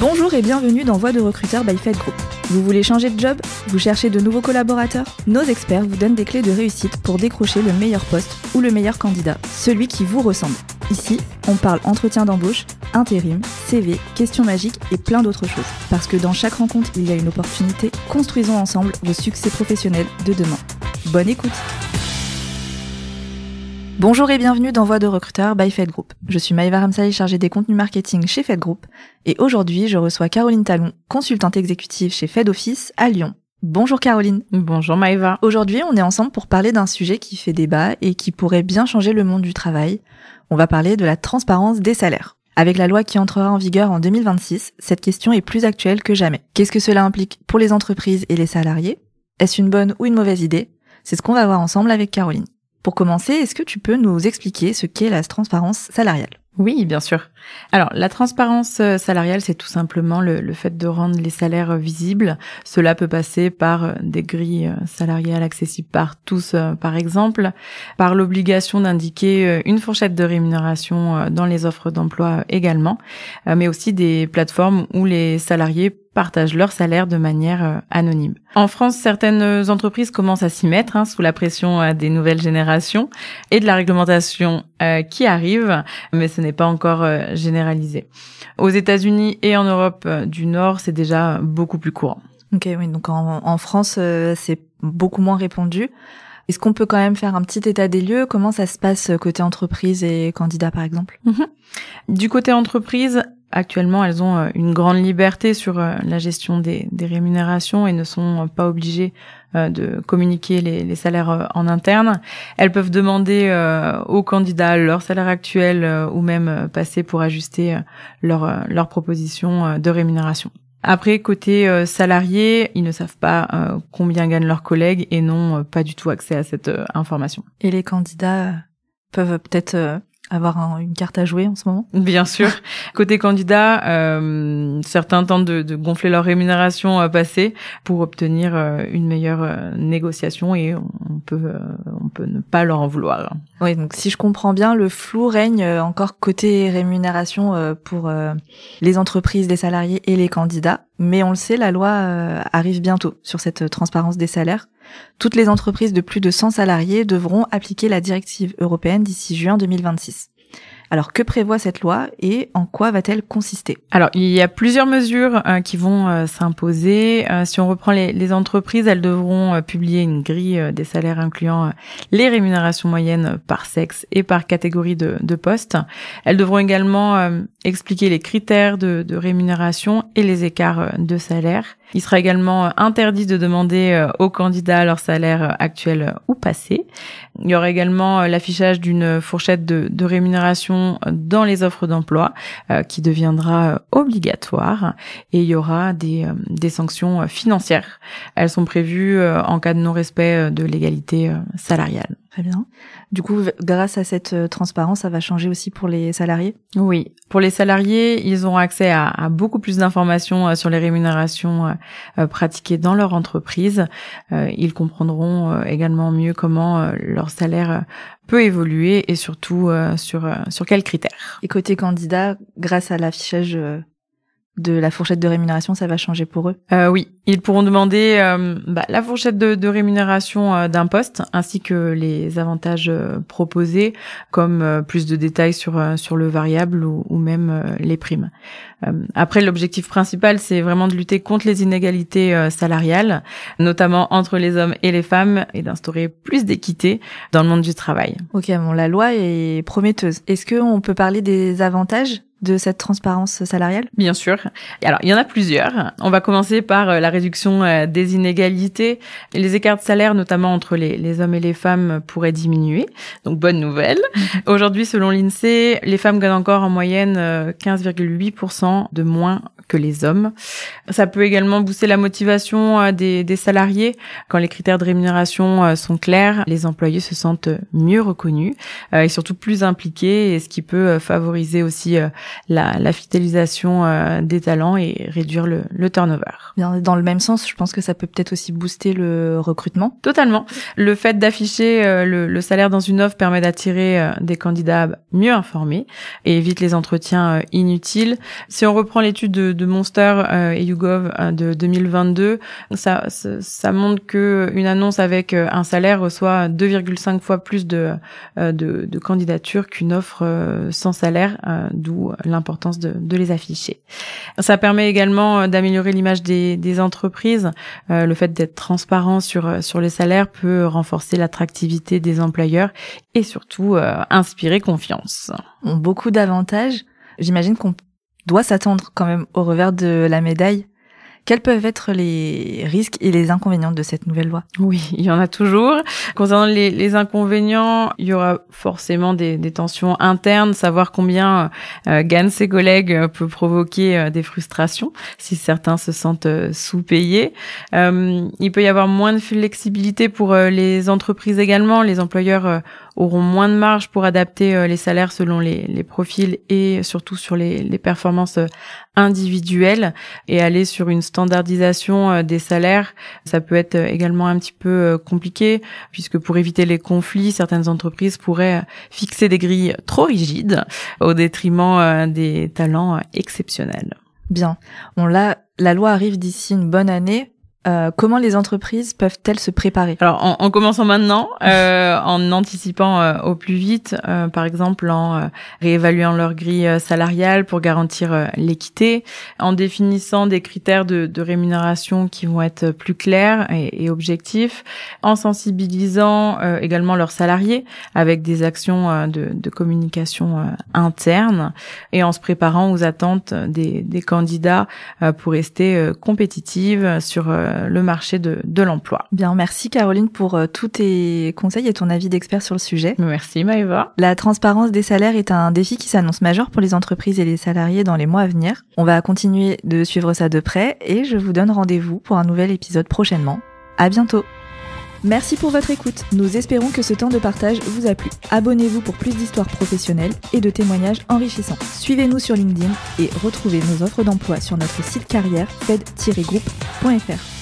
Bonjour et bienvenue dans Voix de recruteur by Fed Group. Vous voulez changer de job? Vous cherchez de nouveaux collaborateurs? Nos experts vous donnent des clés de réussite pour décrocher le meilleur poste ou le meilleur candidat, celui qui vous ressemble. Ici, on parle entretien d'embauche, intérim, CV, questions magiques et plein d'autres choses. Parce que dans chaque rencontre, il y a une opportunité. Construisons ensemble vos succès professionnels de demain. Bonne écoute! Bonjour et bienvenue dans Voix de recruteur by Fed Group. Je suis Maïva Ramsaï, chargée des contenus marketing chez Fed Group. Et aujourd'hui, je reçois Caroline Talon, consultante exécutive chez Fed Office à Lyon. Bonjour Caroline. Bonjour Maïva. Aujourd'hui, on est ensemble pour parler d'un sujet qui fait débat et qui pourrait bien changer le monde du travail. On va parler de la transparence des salaires. Avec la loi qui entrera en vigueur en 2026, cette question est plus actuelle que jamais. Qu'est-ce que cela implique pour les entreprises et les salariés? Est-ce une bonne ou une mauvaise idée? C'est ce qu'on va voir ensemble avec Caroline. Pour commencer, est-ce que tu peux nous expliquer ce qu'est la transparence salariale? Oui, bien sûr. Alors, la transparence salariale, c'est tout simplement le fait de rendre les salaires visibles. Cela peut passer par des grilles salariales accessibles par tous, par exemple, par l'obligation d'indiquer une fourchette de rémunération dans les offres d'emploi également, mais aussi des plateformes où les salariés partagent leur salaire de manière anonyme. En France, certaines entreprises commencent à s'y mettre sous la pression des nouvelles générations et de la réglementation qui arrive, mais ce n'est pas encore généralisé. Aux États-Unis et en Europe du Nord, c'est déjà beaucoup plus courant. Ok, oui, donc en France, c'est beaucoup moins répandu. Est-ce qu'on peut quand même faire un petit état des lieux? Comment ça se passe côté entreprise et candidat, par exemple? Du côté entreprise, actuellement, elles ont une grande liberté sur la gestion des rémunérations et ne sont pas obligées de communiquer les salaires en interne. Elles peuvent demander aux candidats leur salaire actuel ou même passer pour ajuster leur proposition de rémunération. Après, côté salarié, ils ne savent pas combien gagnent leurs collègues et n'ont pas du tout accès à cette information. Et les candidats peuvent peut-être avoir une carte à jouer en ce moment? Bien sûr. Côté candidat, certains tentent de gonfler leur rémunération passée pour obtenir une meilleure négociation et on peut ne pas leur en vouloir. Oui, donc si je comprends bien, le flou règne encore côté rémunération pour les entreprises, les salariés et les candidats. Mais on le sait, la loi arrive bientôt sur cette transparence des salaires. Toutes les entreprises de plus de 100 salariés devront appliquer la directive européenne d'ici juin 2026. Alors, que prévoit cette loi et en quoi va-t-elle consister? Alors, il y a plusieurs mesures qui vont s'imposer. Si on reprend les entreprises, elles devront publier une grille des salaires incluant les rémunérations moyennes par sexe et par catégorie de poste. Elles devront également expliquer les critères de rémunération et les écarts de salaire. Il sera également interdit de demander aux candidats leur salaire actuel ou passé. Il y aura également l'affichage d'une fourchette de rémunération dans les offres d'emploi qui deviendra obligatoire et il y aura des sanctions financières. Elles sont prévues en cas de non-respect de l'égalité salariale. Très bien. Du coup, grâce à cette transparence, ça va changer aussi pour les salariés? Oui. Pour les salariés, ils auront accès à beaucoup plus d'informations sur les rémunérations pratiquées dans leur entreprise. Ils comprendront également mieux comment leur salaire peut évoluer et surtout sur quels critères. Et côté candidat, grâce à l'affichage de la fourchette de rémunération, ça va changer pour eux? Oui, ils pourront demander la fourchette de rémunération d'un poste ainsi que les avantages proposés comme plus de détails sur le variable ou même les primes. Après, l'objectif principal, c'est vraiment de lutter contre les inégalités salariales, notamment entre les hommes et les femmes, et d'instaurer plus d'équité dans le monde du travail. Ok, bon, la loi est prometteuse. Est-ce qu'on peut parler des avantages de cette transparence salariale? Bien sûr. Alors, il y en a plusieurs. On va commencer par la réduction des inégalités. Les écarts de salaire, notamment entre les hommes et les femmes, pourraient diminuer. Donc, bonne nouvelle. Aujourd'hui, selon l'INSEE, les femmes gagnent encore en moyenne 15,8% de moins que les hommes. Ça peut également booster la motivation des salariés. Quand les critères de rémunération sont clairs, les employés se sentent mieux reconnus et surtout plus impliqués, et ce qui peut favoriser aussi la fidélisation des talents et réduire le turnover. Bien, dans le même sens, je pense que ça peut peut-être aussi booster le recrutement. Totalement. Le fait d'afficher le salaire dans une offre permet d'attirer des candidats mieux informés et évite les entretiens inutiles. Si on reprend l'étude de Monster et YouGov de 2022, ça montre que une annonce avec un salaire reçoit 2,5 fois plus de candidatures qu'une offre sans salaire, d'où l'importance de les afficher. Ça permet également d'améliorer l'image des entreprises. Le fait d'être transparent sur les salaires peut renforcer l'attractivité des employeurs et surtout inspirer confiance. Beaucoup d'avantages. J'imagine qu'on doit s'attendre quand même au revers de la médaille. Quels peuvent être les risques et les inconvénients de cette nouvelle loi? Oui, il y en a toujours. Concernant les inconvénients, il y aura forcément des tensions internes. Savoir combien gagnent ses collègues peut provoquer des frustrations si certains se sentent sous-payés. Il peut y avoir moins de flexibilité pour les entreprises également. Les employeurs auront moins de marge pour adapter les salaires selon les profils et surtout sur les performances individuelles, et aller sur une standardisation des salaires, ça peut être également un petit peu compliqué, puisque pour éviter les conflits, certaines entreprises pourraient fixer des grilles trop rigides au détriment des talents exceptionnels. Bien. Bon, là, la loi arrive d'ici une bonne année. Comment les entreprises peuvent-elles se préparer? Alors, en commençant maintenant, en anticipant au plus vite, par exemple en réévaluant leur grille salariale pour garantir l'équité, en définissant des critères de rémunération qui vont être plus clairs et objectifs, en sensibilisant également leurs salariés avec des actions de communication interne, et en se préparant aux attentes des candidats pour rester compétitive sur le marché de l'emploi. Bien, merci Caroline pour tous tes conseils et ton avis d'expert sur le sujet. Merci Maëva. La transparence des salaires est un défi qui s'annonce majeur pour les entreprises et les salariés dans les mois à venir. On va continuer de suivre ça de près et je vous donne rendez-vous pour un nouvel épisode prochainement. À bientôt. Merci pour votre écoute. Nous espérons que ce temps de partage vous a plu. Abonnez-vous pour plus d'histoires professionnelles et de témoignages enrichissants. Suivez-nous sur LinkedIn et retrouvez nos offres d'emploi sur notre site carrière fed-group.fr.